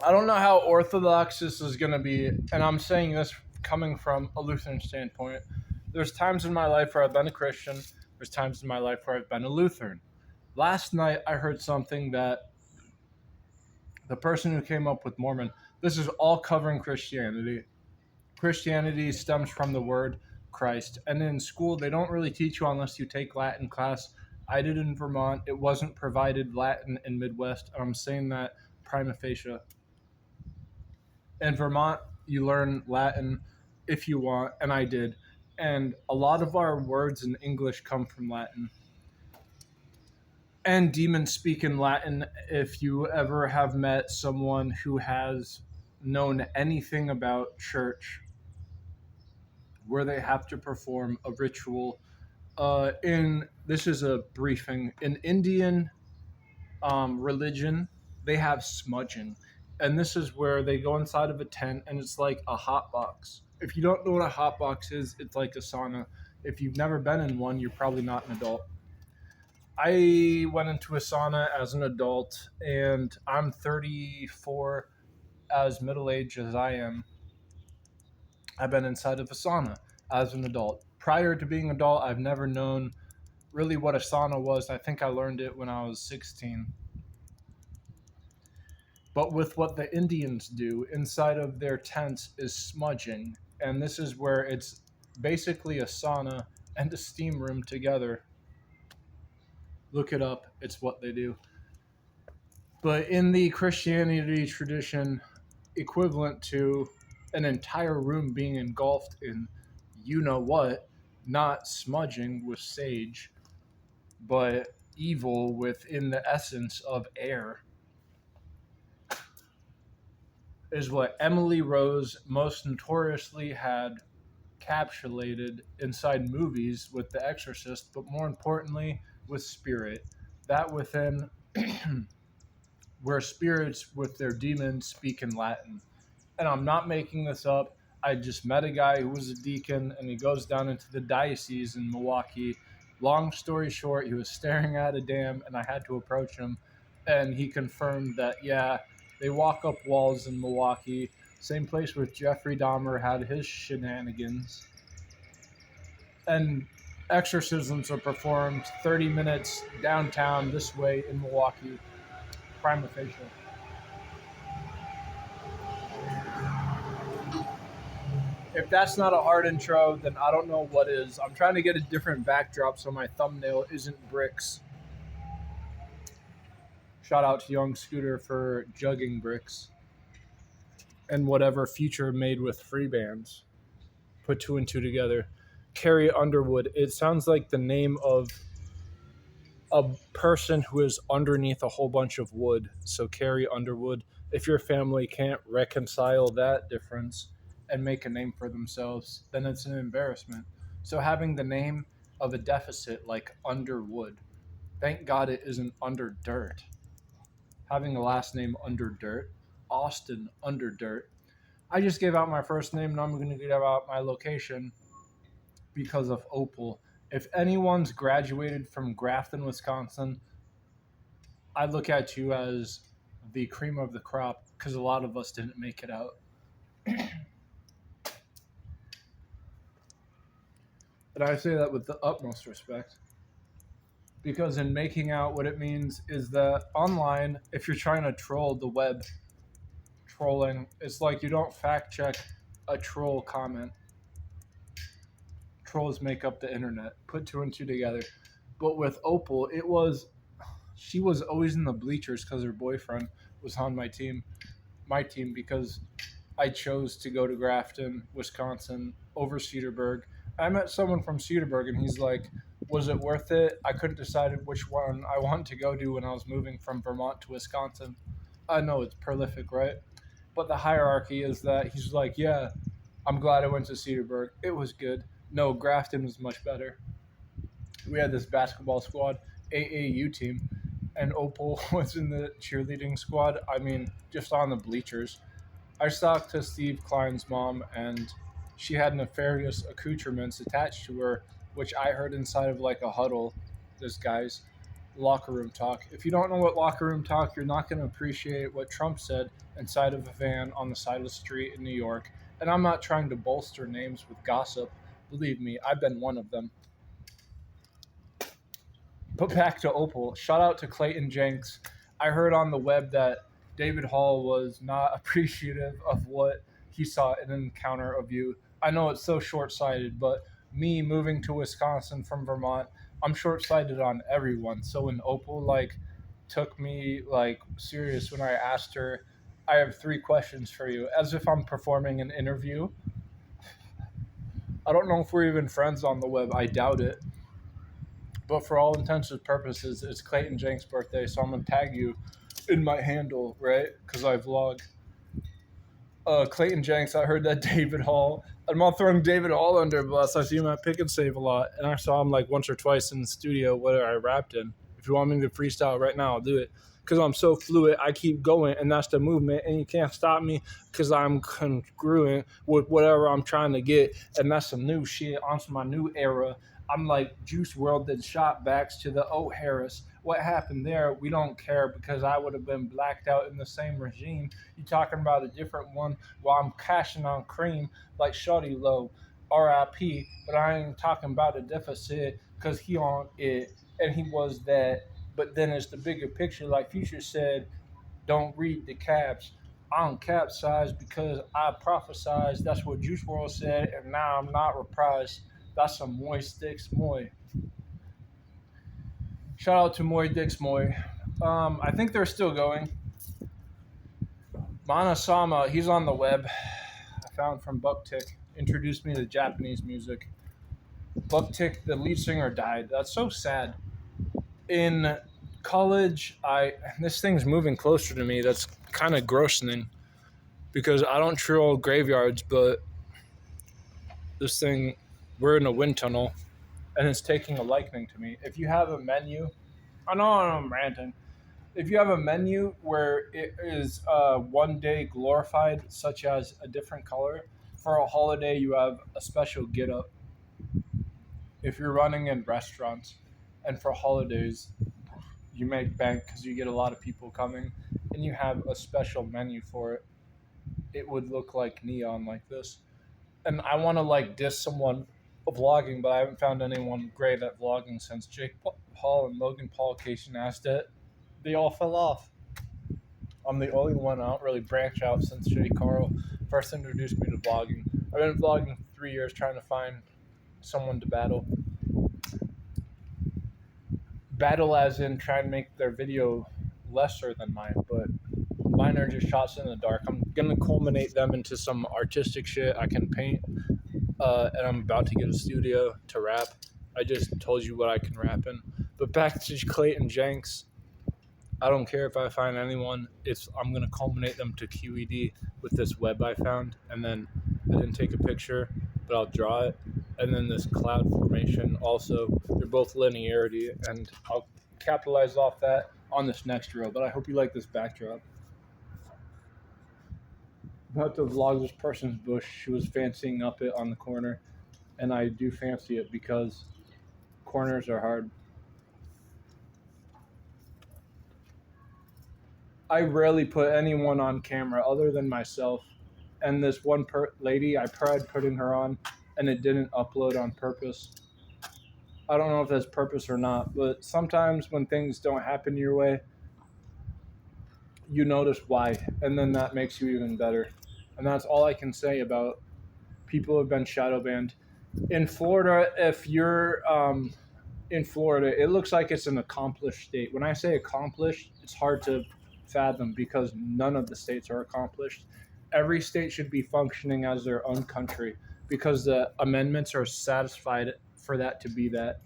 I don't know how orthodox this is going to be, and I'm saying this coming from a Lutheran standpoint. There's times in my life where I've been a Christian, there's times in my life where I've been a Lutheran. Last night, I heard something that the person who came up with Mormon, this is all covering Christianity. Christianity stems from the word Christ. And in school, they don't really teach you unless you take Latin class. I did in Vermont. It wasn't provided Latin in Midwest. I'm saying that prima facie. In Vermont, you learn Latin if you want, and I did. And a lot of our words in English come from Latin. And demons speak in Latin. If you ever have met someone who has known anything about church, where they have to perform a ritual, in this is a briefing. In Indian religion, they have smudging, and this is where they go inside of a tent, and it's like a hot box. If you don't know what a hot box is, it's like a sauna. If you've never been in one, you're probably not an adult. I went into a sauna as an adult, and I'm 34. As middle aged as I am, I've been inside of a sauna as an adult. Prior to being an adult, I've never known really what a sauna was. I think I learned it when I was 16. But with what the Indians do inside of their tents is smudging. And this is where it's basically a sauna and a steam room together. Look it up, it's what they do. But in the Christianity tradition, equivalent to an entire room being engulfed in you know what, not smudging with sage, but evil within the essence of air, is what Emily Rose most notoriously had capsulated inside movies with The Exorcist, but more importantly with Spirit. That within where spirits with their demons speak in Latin. And I'm not making this up. I just met a guy who was a deacon, and he goes down into the diocese in Milwaukee. Long story short, he was staring at a dam, and I had to approach him, and he confirmed that, yeah, they walk up walls in Milwaukee. Same place where Jeffrey Dahmer had his shenanigans. And exorcisms are performed 30 minutes downtown this way in Milwaukee, prima facie. If that's not a hard intro, then I don't know what is. I'm trying to get a different backdrop so my thumbnail isn't bricks. Shout out to Young Scooter for jugging bricks and whatever future made with free bands. Put two and two together. Carrie Underwood. It sounds like the name of a person who is underneath a whole bunch of wood. So Carrie Underwood. If your family can't reconcile that difference and make a name for themselves, then it's an embarrassment. So having the name of a deficit like Underwood, thank God it isn't Under Dirt. Having a last name Under Dirt, Austin Under Dirt. I just gave out my first name and I'm going to give out my location because of Opal. If anyone's graduated from Grafton, Wisconsin, I look at you as the cream of the crop because a lot of us didn't make it out. And I say that with the utmost respect. Because in making out, what it means is that online, if you're trying to troll the web, trolling, it's like you don't fact check a troll comment. Trolls make up the internet. Put two and two together. But with Opal, she was always in the bleachers because her boyfriend was on my team. My team, because I chose to go to Grafton, Wisconsin over Cedarburg. I met someone from Cedarburg and he's like, was it worth it? I couldn't decide which one I wanted to go to when I was moving from Vermont to Wisconsin. I know it's prolific, right? But the hierarchy is that he's like, yeah, I'm glad I went to Cedarburg. It was good. No, Grafton was much better. We had this basketball squad, AAU team, and Opal was in the cheerleading squad. I mean, just on the bleachers. I talked to Steve Klein's mom, and she had nefarious accoutrements attached to her, which I heard inside of like a huddle. This guy's. locker room talk. If you don't know what locker room talk, you're not going to appreciate what Trump said inside of a van on the side of the street in New York. And I'm not trying to bolster names with gossip. Believe me, I've been one of them. But back to Opal. Shout out to Clayton Jenks. I heard on the web that David Hall was not appreciative of what he saw in an encounter of you. I know it's so short sighted, but me moving to Wisconsin from Vermont, I'm short sighted on everyone. So when Opal took me serious when I asked her, I have 3 questions for you, as if I'm performing an interview. I don't know if we're even friends on the web. I doubt it. But for all intents and purposes, it's Clayton Jenks' birthday, so I'm going to tag you in my handle, right? Because I vlog. Clayton Jenks, I heard that David Hall. I'm not throwing David Hall under a bus. I see him at Pick and Save a lot. And I saw him once or twice in the studio where I rapped in. If you want me to freestyle right now, I'll do it. Because I'm so fluid, I keep going, and that's the movement. And you can't stop me because I'm congruent with whatever I'm trying to get. And that's some new shit onto my new era. I'm like Juice WRLD did shot backs to the O. Harris. What happened there, we don't care because I would have been blacked out in the same regime. You talking about a different one while I'm cashing on cream like Shawty Low, R.I.P. But I ain't talking about a deficit because he on it and he was that. But then it's the bigger picture like Future said, don't read the caps. I don't capsize because I prophesized. That's what Juice WRLD said, and now I'm not reprised. That's some Moy Sticks Moy. Shout out to Moy Dix Moy. I think they're still going. Manasama, he's on the web. I found from Bucktick. Introduced me to Japanese music. Bucktick, the lead singer, died. That's so sad. In college, this thing's moving closer to me. That's kind of grossing because I don't troll graveyards, but this thing, we're in a wind tunnel, and it's taking a liking to me. If you have a menu, I know I'm ranting. If you have a menu where it is one day glorified, such as a different color, for a holiday you have a special get up. If you're running in restaurants, and for holidays you make bank because you get a lot of people coming, and you have a special menu for it, it would look like neon like this. And I want to diss someone vlogging, but I haven't found anyone great at vlogging since Jake Paul and Logan Paul, Casey Neistat. They all fell off. I'm the only one. I don't really branch out since Jay Carl first introduced me to vlogging. I've been vlogging for 3 years trying to find someone to battle. Battle as in try and make their video lesser than mine, but mine are just shots in the dark. I'm going to culminate them into some artistic shit I can paint. And I'm about to get a studio to rap. I just told you what I can rap in. But back to Clayton Jenks. I don't care if I find anyone. I'm going to culminate them to QED with this web I found. And then I didn't take a picture, but I'll draw it. And then this cloud formation also. They're both linearity. And I'll capitalize off that on this next reel. But I hope you like this backdrop. About to vlog this person's bush. She was fancying up it on the corner, and I do fancy it because corners are hard. I rarely put anyone on camera other than myself, and this one lady, I tried putting her on, and it didn't upload on purpose. I don't know if that's purpose or not, but sometimes when things don't happen your way, you notice why, and then that makes you even better. And that's all I can say about people who have been shadow banned. In Florida, if you're in Florida, it looks like it's an accomplished state. When I say accomplished, it's hard to fathom because none of the states are accomplished. Every state should be functioning as their own country because the amendments are satisfied for that to be that.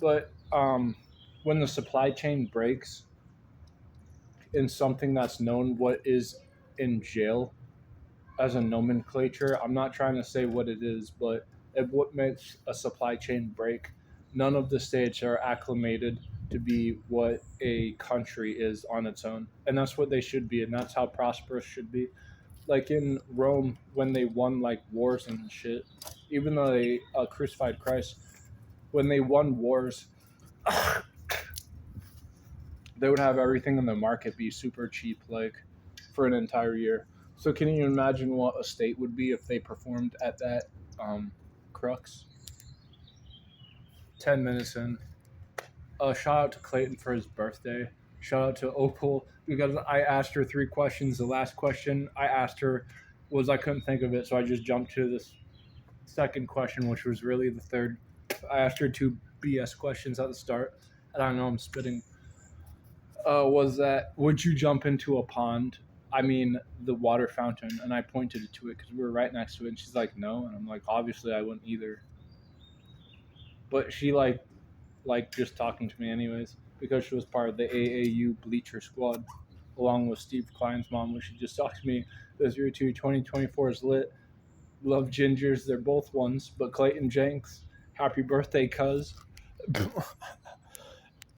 But when the supply chain breaks in something that's known what is in jail, as a nomenclature, I'm not trying to say what it is, but what makes a supply chain break, none of the states are acclimated to be what a country is on its own. And that's what they should be, and that's how prosperous should be. Like in Rome, when they won wars and shit, even though they crucified Christ, when they won wars, they would have everything in the market be super cheap, like for an entire year. So can you imagine what a state would be if they performed at that crux? 10 minutes in. Shout out to Clayton for his birthday. Shout out to Opal because I asked her 3 questions. The last question I asked her was I couldn't think of it, so I just jumped to this second question, which was really the third. I asked her 2 BS questions at the start, and I know I'm spitting. Was that would you jump into a pond? I mean, the water fountain, and I pointed to it because we were right next to it, and she's like, no, and I'm like, obviously I wouldn't either. But she like just talking to me anyways because she was part of the AAU bleacher squad along with Steve Klein's mom, which she just talked to me. This year 2024 is lit. Love gingers, they're both ones, but Clayton Jenks, happy birthday, cuz.